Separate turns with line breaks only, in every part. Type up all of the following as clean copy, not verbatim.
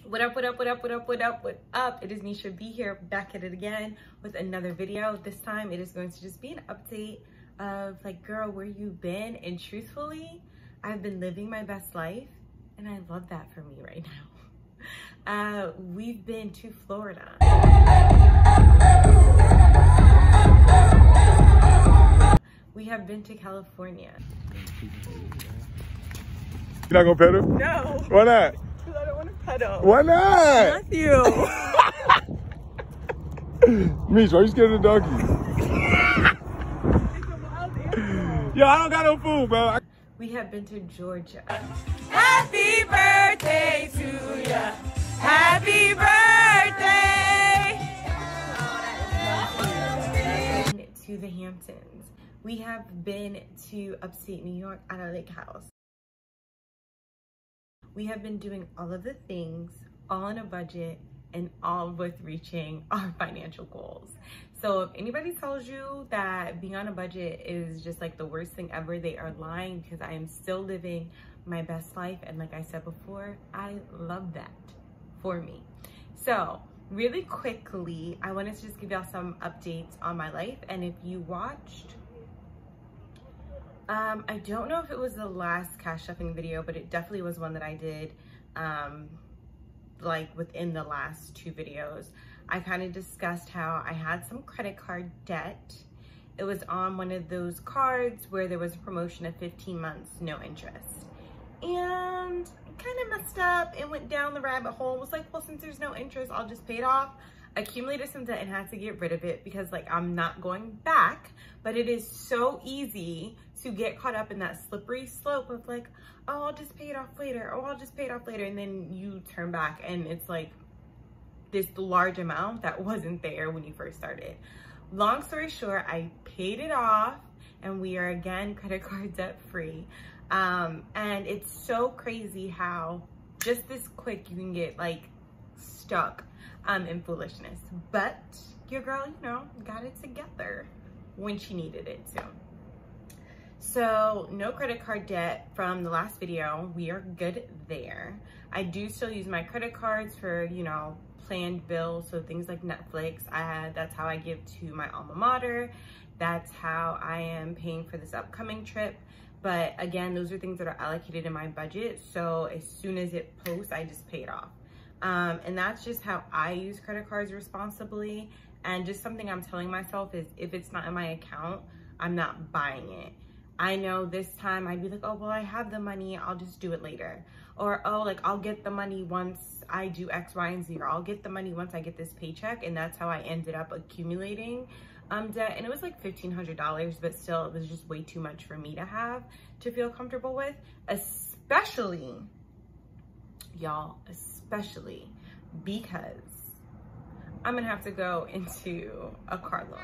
What up, what up, what up, what up, what up, what up? It is Nisha B here, back at it again with another video. This time it is going to just be an update of like, girl, where you been? And truthfully, I've been living my best life and I love that for me right now. We've been to Florida. We have been to California.
You're not gonna pet him?
No.
Why not?
Because I don't want to pet him.
Why not?
Matthew.
Mish, why you scared of the donkey? Yo, I don't got no food, bro.
We have been to Georgia.
Happy birthday to ya. Happy birthday.
To the Hamptons. We have been to upstate New York at our lake house. We have been doing all of the things, all on a budget, and all with reaching our financial goals. So if anybody tells you that being on a budget is just like the worst thing ever, they are lying, because I am still living my best life. And like I said before, I love that for me. So really quickly, I wanted to just give y'all some updates on my life. And if you watched, I don't know if it was the last cash stuffing video, but it definitely was one that I did like within the last two videos. I kind of discussed how I had some credit card debt. It was on one of those cards where there was a promotion of 15 months, no interest. And I kind of messed up and went down the rabbit hole. Was like, well, since there's no interest, I'll just pay it off. Accumulated some debt and had to get rid of it because like I'm not going back. But it is so easy to get caught up in that slippery slope of like, oh, I'll just pay it off later. Oh, I'll just pay it off later. And then you turn back and it's like this large amount that wasn't there when you first started. Long story short, I paid it off and we are again credit card debt free. And it's so crazy how just this quick you can get like stuck in foolishness. But your girl, you know, got it together when she needed it to. So no credit card debt from the last video. We are good there. I do still use my credit cards for, you know, planned bills. So things like Netflix, that's how I give to my alma mater. That's how I am paying for this upcoming trip. But again, those are things that are allocated in my budget. So as soon as it posts, I just pay it off. And that's just how I use credit cards responsibly. And just something I'm telling myself is if it's not in my account, I'm not buying it. I know this time I'd be like, oh, well, I have the money, I'll just do it later. Or, oh, like I'll get the money once I do X, Y, and Z, or I'll get the money once I get this paycheck. And that's how I ended up accumulating debt. And it was like $1,500, but still it was just way too much for me to have to feel comfortable with, especially, y'all, especially because I'm gonna have to go into a car loan.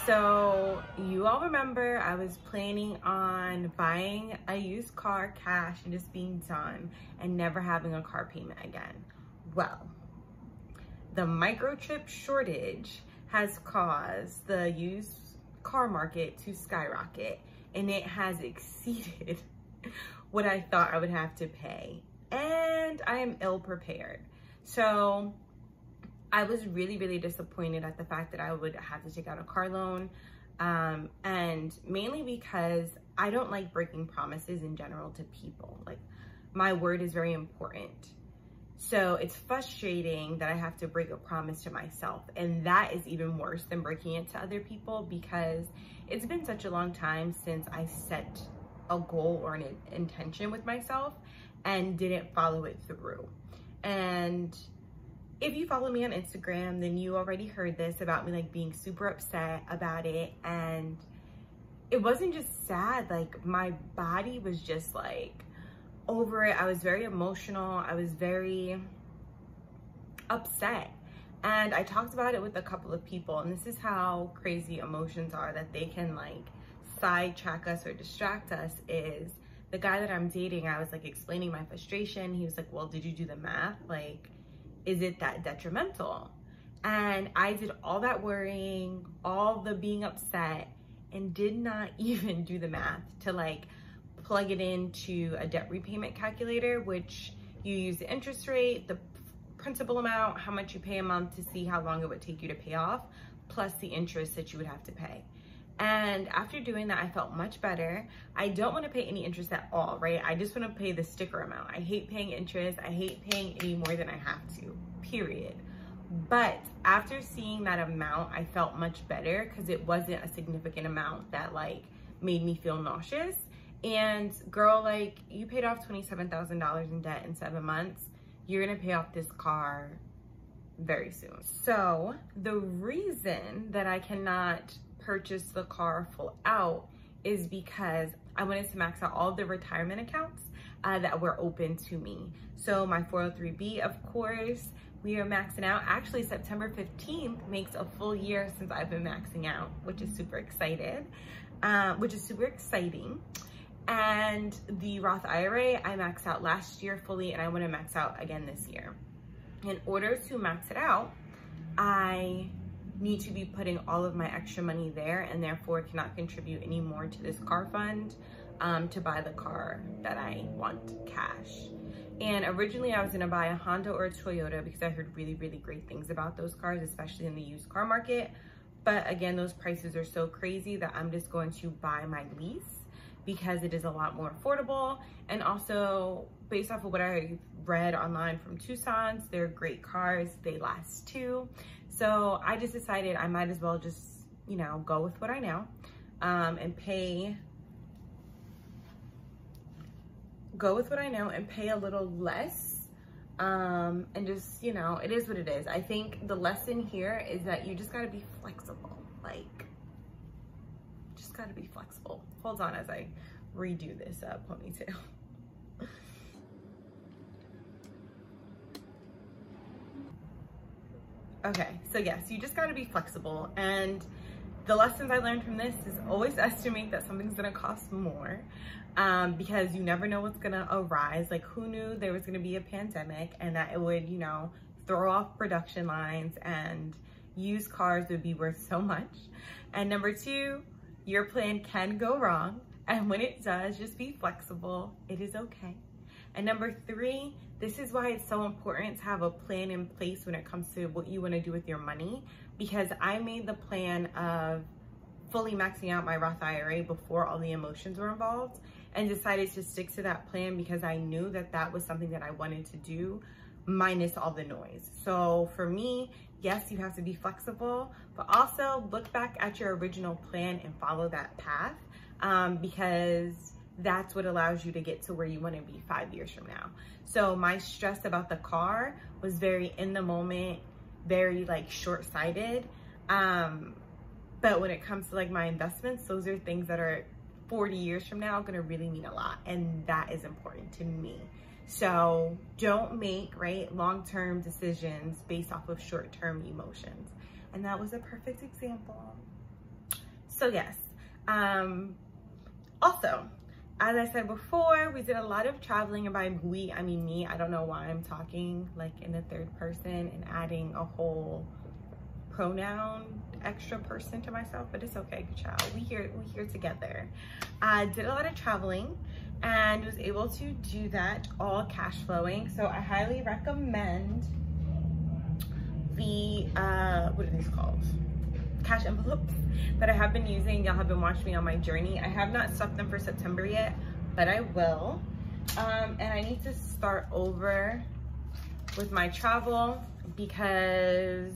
So you all remember I was planning on buying a used car cash and just being done and never having a car payment again. Well, the microchip shortage has caused the used car market to skyrocket, and it has exceeded what I thought I would have to pay. And I am ill prepared. So I was really, really disappointed at the fact that I would have to take out a car loan. And mainly because I don't like breaking promises in general to people. Like, my word is very important. So it's frustrating that I have to break a promise to myself. And that is even worse than breaking it to other people, because it's been such a long time since I set a goal or an intention with myself and didn't follow it through. And if you follow me on Instagram, then you already heard this about me like being super upset about it. And it wasn't just sad, like my body was just like over it. I was very emotional. I was very upset. And I talked about it with a couple of people, and this is how crazy emotions are, that they can like sidetrack us or distract us. Is the guy that I'm dating, I was like explaining my frustration. He was like, well, did you do the math? Like, is it that detrimental? And I did all that worrying, all the being upset, and did not even do the math to like plug it into a debt repayment calculator, which You use the interest rate, the principal amount, how much you pay a month to see how long it would take you to pay off, plus the interest that you would have to pay. And after doing that, I felt much better. I don't want to pay any interest at all, right? I just want to pay the sticker amount. I hate paying interest. I hate paying any more than I have to, period. But after seeing that amount, I felt much better because it wasn't a significant amount that like made me feel nauseous. And girl, like, you paid off $27,000 in debt in 7 months. You're gonna pay off this car very soon. So the reason that I cannot purchase the car full out is because I wanted to max out all the retirement accounts that were open to me. So my 403B, of course, we are maxing out. Actually, September 15th makes a full year since I've been maxing out, which is super exciting. And the Roth IRA, I maxed out last year fully, and I want to max out again this year. In order to max it out, I need to be putting all of my extra money there, and therefore cannot contribute any more to this car fund to buy the car that I want cash. And originally I was gonna buy a Honda or a Toyota because I heard really, really great things about those cars, especially in the used car market. But again, those prices are so crazy that I'm just going to buy my lease because it is a lot more affordable. And also, based off of what I read online from Tucson's, they're great cars, they last too. So I just decided I might as well just, you know, go with what I know and pay a little less and just, you know, it is what it is. I think the lesson here is that you just gotta be flexible. Like, just gotta be flexible. Hold on as I redo this ponytail. Okay, so yes, you just gotta be flexible. And the lessons I learned from this is always estimate that something's gonna cost more because you never know what's gonna arise. Like, who knew there was gonna be a pandemic and that it would, you know, throw off production lines and used cars would be worth so much. And number two, your plan can go wrong. And when it does, just be flexible. It is okay. And number three, this is why it's so important to have a plan in place when it comes to what you want to do with your money, because I made the plan of fully maxing out my Roth IRA before all the emotions were involved and decided to stick to that plan because I knew that that was something that I wanted to do minus all the noise. So for me, yes, you have to be flexible, but also look back at your original plan and follow that path because that's what allows you to get to where you want to be 5 years from now. So my stress about the car was very in the moment, very like short-sighted. But when it comes to like my investments, those are things that are 40 years from now going to really mean a lot. And that is important to me. So don't make long-term decisions based off of short-term emotions. And that was a perfect example. So yes, also, as I said before, we did a lot of traveling, and by we, I mean me. I don't know why I'm talking like in the third person and adding a whole pronoun extra person to myself, but it's okay, good child. We here together. I did a lot of traveling and was able to do that all cash flowing. So I highly recommend the, what are these called? Cash envelopes that I have been using. Y'all have been watching me on my journey. I have not stuffed them for September yet, but I will. And I need to start over with my travel because,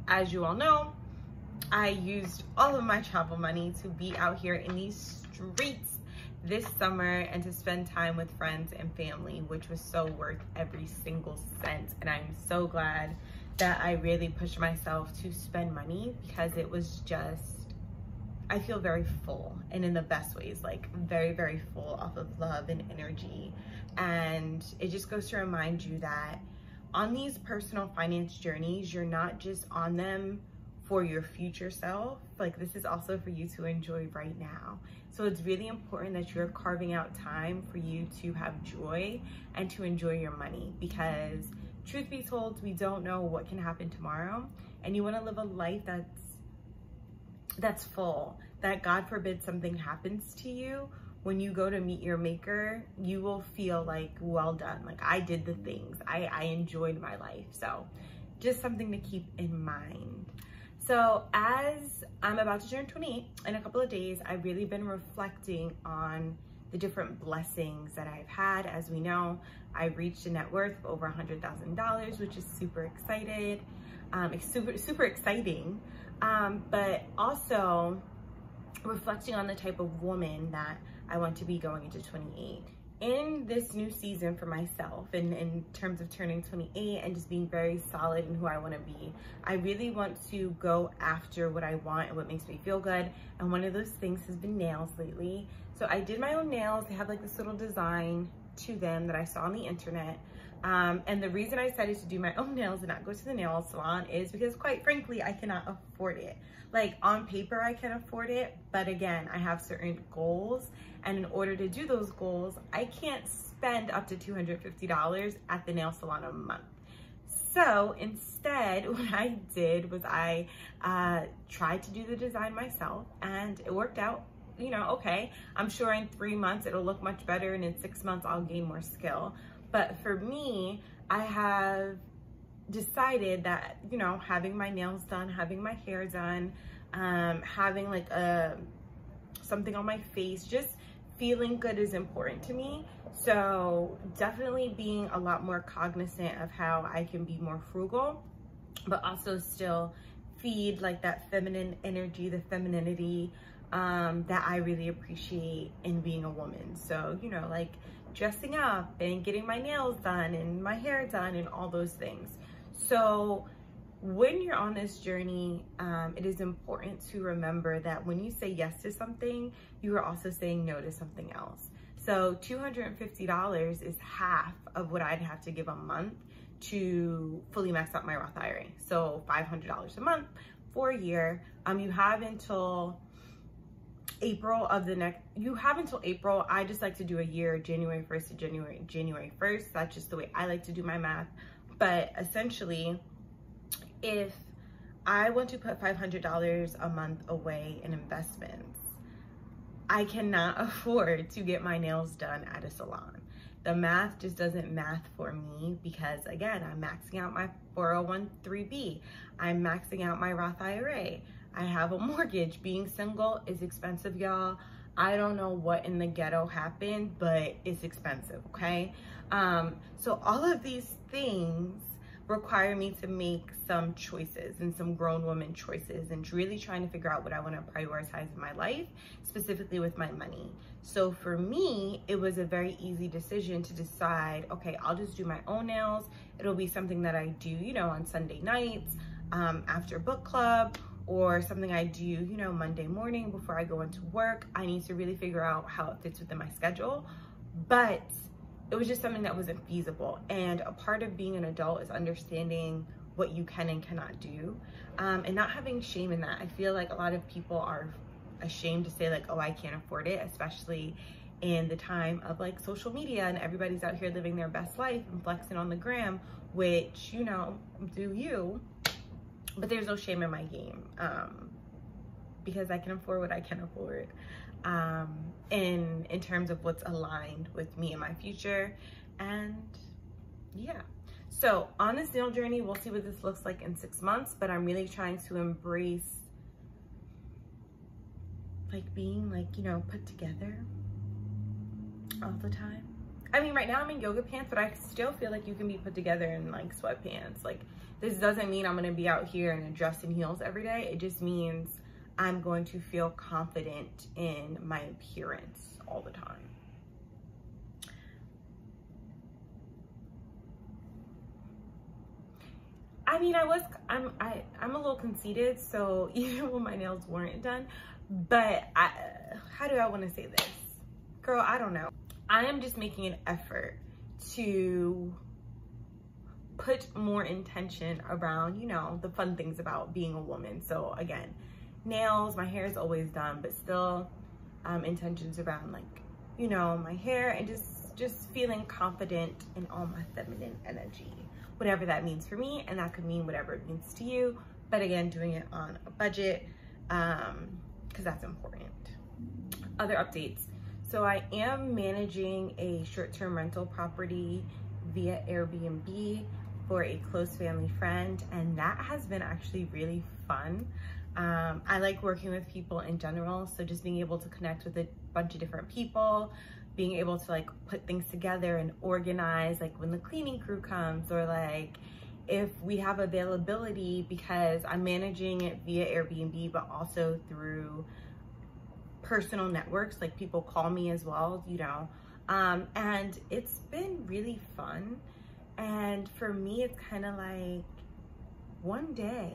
as you all know, I used all of my travel money to be out here in these streets this summer and to spend time with friends and family, which was so worth every single cent. And I'm so glad that I really pushed myself to spend money because it was just, I feel very full, and in the best ways, like very, very full off of love and energy. And it just goes to remind you that on these personal finance journeys, you're not just on them for your future self. Like, this is also for you to enjoy right now. So it's really important that you're carving out time for you to have joy and to enjoy your money, because truth be told, we don't know what can happen tomorrow, and you want to live a life that's full, that God forbid something happens to you when you go to meet your maker, you will feel like, well done. Like, I did the things. I enjoyed my life. So just something to keep in mind. So as I'm about to turn 28 in a couple of days, I've really been reflecting on the different blessings that I've had. As we know, I reached a net worth of over $100,000, which is super excited. It's super exciting. But also reflecting on the type of woman that I want to be going into 28. In this new season for myself, in terms of turning 28 and just being very solid in who I want to be, I really want to go after what I want and what makes me feel good. And one of those things has been nails lately. So I did my own nails. They have like this little design to them that I saw on the internet. And the reason I decided to do my own nails and not go to the nail salon is because, quite frankly, I cannot afford it. Like, on paper, I can afford it, but again, I have certain goals, and in order to do those goals, I can't spend up to $250 at the nail salon a month. So instead, what I did was I tried to do the design myself, and it worked out, you know, okay. I'm sure in 3 months it'll look much better, and in 6 months I'll gain more skill. But for me, I have decided that, you know, having my nails done, having my hair done, having like something on my face, just feeling good is important to me. So definitely being a lot more cognizant of how I can be more frugal, but also still feed like that feminine energy, the femininity that I really appreciate in being a woman. So, you know, like dressing up and getting my nails done and my hair done and all those things. So when you're on this journey, it is important to remember that when you say yes to something, you are also saying no to something else. So $250 is half of what I'd have to give a month to fully max out my Roth IRA. So $500 a month for a year. You have until April of the next, you have until April. I just like to do a year, January 1st to January 1st. That's just the way I like to do my math. But essentially, if I want to put $500 a month away in investments, I cannot afford to get my nails done at a salon. The math just doesn't math for me because, again, I'm maxing out my 401(b). I'm maxing out my Roth IRA. I have a mortgage. Being single is expensive, y'all. I don't know what in the ghetto happened, but it's expensive, okay? So all of these things require me to make some choices and some grown woman choices and really trying to figure out what I want to prioritize in my life, specifically with my money. So for me, it was a very easy decision to decide, okay, I'll just do my own nails. It'll be something that I do, you know, on Sunday nights, after book club, or something I do, you know, Monday morning before I go into work. I need to really figure out how it fits within my schedule. But it was just something that wasn't feasible. And a part of being an adult is understanding what you can and cannot do, and not having shame in that. I feel like a lot of people are ashamed to say like, oh, I can't afford it, especially in the time of like social media and everybody's out here living their best life and flexing on the gram, which, you know, do you, but there's no shame in my game, because I can afford what I can afford. In terms of what's aligned with me and my future. And yeah, so on this nail journey, we'll see what this looks like in 6 months, but I'm really trying to embrace like being like, you know, put together all the time. I mean, right now I'm in yoga pants, but I still feel like you can be put together in like sweatpants. Like, this doesn't mean I'm gonna be out here in a dress and heels every day. It just means I'm going to feel confident in my appearance all the time. I mean, I'm a little conceited, so even when my nails weren't done, but how do I want to say this? Girl, I don't know. I am just making an effort to put more intention around, you know, the fun things about being a woman. So again, nails, my hair is always done, but still intentions around like, you know, my hair and just feeling confident in all my feminine energy, whatever that means for me, and that could mean whatever it means to you, but again, doing it on a budget, because that's important. Other updates. So I am managing a short-term rental property via Airbnb for a close family friend, and that has been actually really fun. I like working with people in general, so just being able to connect with a bunch of different people, being able to like put things together and organize, like when the cleaning crew comes, or like if we have availability, because I'm managing it via Airbnb, but also through personal networks, like people call me as well, you know, and it's been really fun. And for me, it's kind of like, one day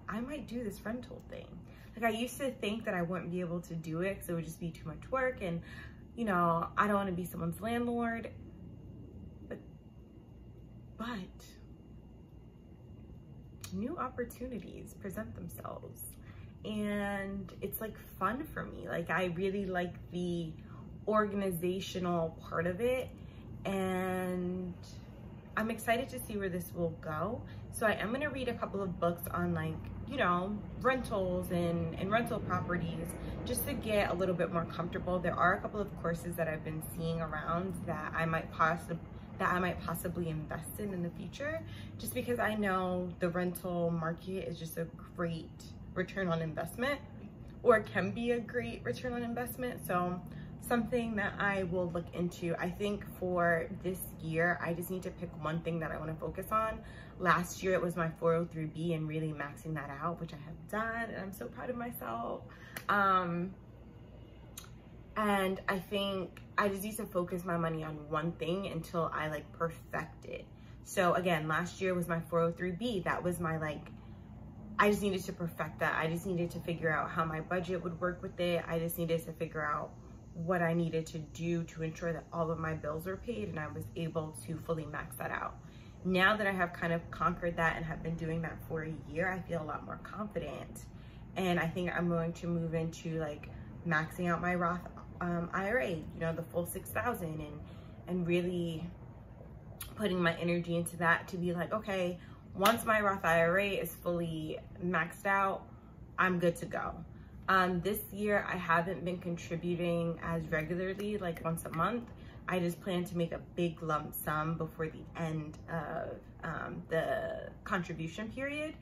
I might do this rental thing. Like I used to think that I wouldn't be able to do it because it would just be too much work, and you know, I don't want to be someone's landlord, but new opportunities present themselves, and it's like fun for me. Like I really like the organizational part of it, and I'm excited to see where this will go. So I am going to read a couple of books on, like, you know, rentals and rental properties, just to get a little bit more comfortable. There are a couple of courses that I've been seeing around that I might possibly invest in the future, just because I know the rental market is just a great return on investment, or can be a great return on investment. So something that I will look into. I think for this year, I just need to pick one thing that I want to focus on. Last year, it was my 403B and really maxing that out, which I have done, and I'm so proud of myself. And I think I just need to focus my money on one thing until I like perfect it. So again, last year was my 403B. That was my like, I just needed to perfect that. I just needed to figure out how my budget would work with it. I just needed to figure out what I needed to do to ensure that all of my bills were paid, and I was able to fully max that out. Now that I have kind of conquered that and have been doing that for a year, I feel a lot more confident. And I think I'm going to move into like maxing out my Roth IRA, you know, the full 6,000, and really putting my energy into that to be like, okay, once my Roth IRA is fully maxed out, I'm good to go. This year, I haven't been contributing as regularly, like once a month. I just plan to make a big lump sum before the end of the contribution period.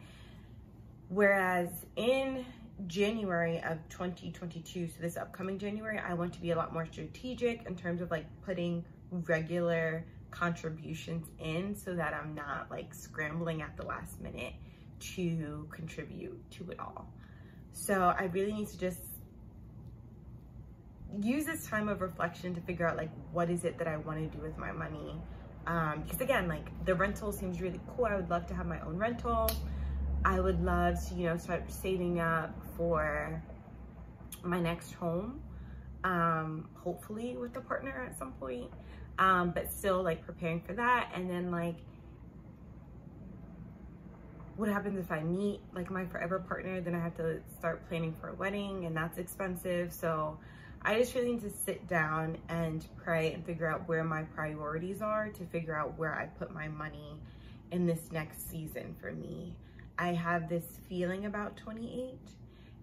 Whereas in January of 2022, so this upcoming January, I want to be a lot more strategic in terms of like putting regular contributions in, so that I'm not like scrambling at the last minute to contribute to it all. So I really need to just use this time of reflection to figure out like, what is it that I want to do with my money? Because again, like the rental seems really cool. I would love to have my own rental. I would love to, you know, start saving up for my next home, hopefully with a partner at some point, but still like preparing for that. And then like, what happens if I meet like my forever partner? Then I have to start planning for a wedding, and that's expensive. So I just really need to sit down and pray and figure out where my priorities are, to figure out where I put my money in this next season for me. I have this feeling about 28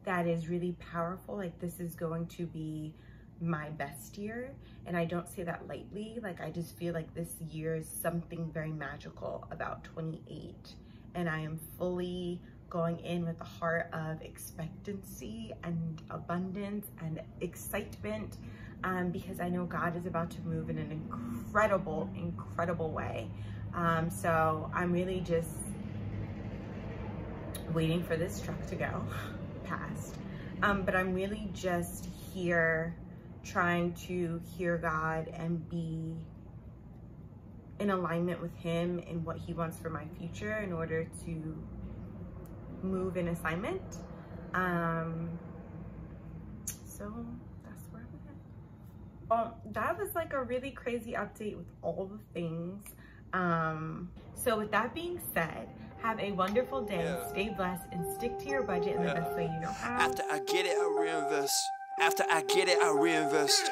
that is really powerful. Like this is going to be my best year, and I don't say that lightly. Like I just feel like this year is something very magical about 28. And I am fully going in with a heart of expectancy and abundance and excitement, because I know God is about to move in an incredible, incredible way. So I'm really just waiting for this truck to go past. But I'm really just here trying to hear God and be in alignment with him and what he wants for my future in order to move in assignment. So that's where I'm at. Well, that was like a really crazy update with all the things. So with that being said, have a wonderful day, stay blessed, and stick to your budget in the best way you know how.
After I get it, I reinvest. After I get it, I reinvest.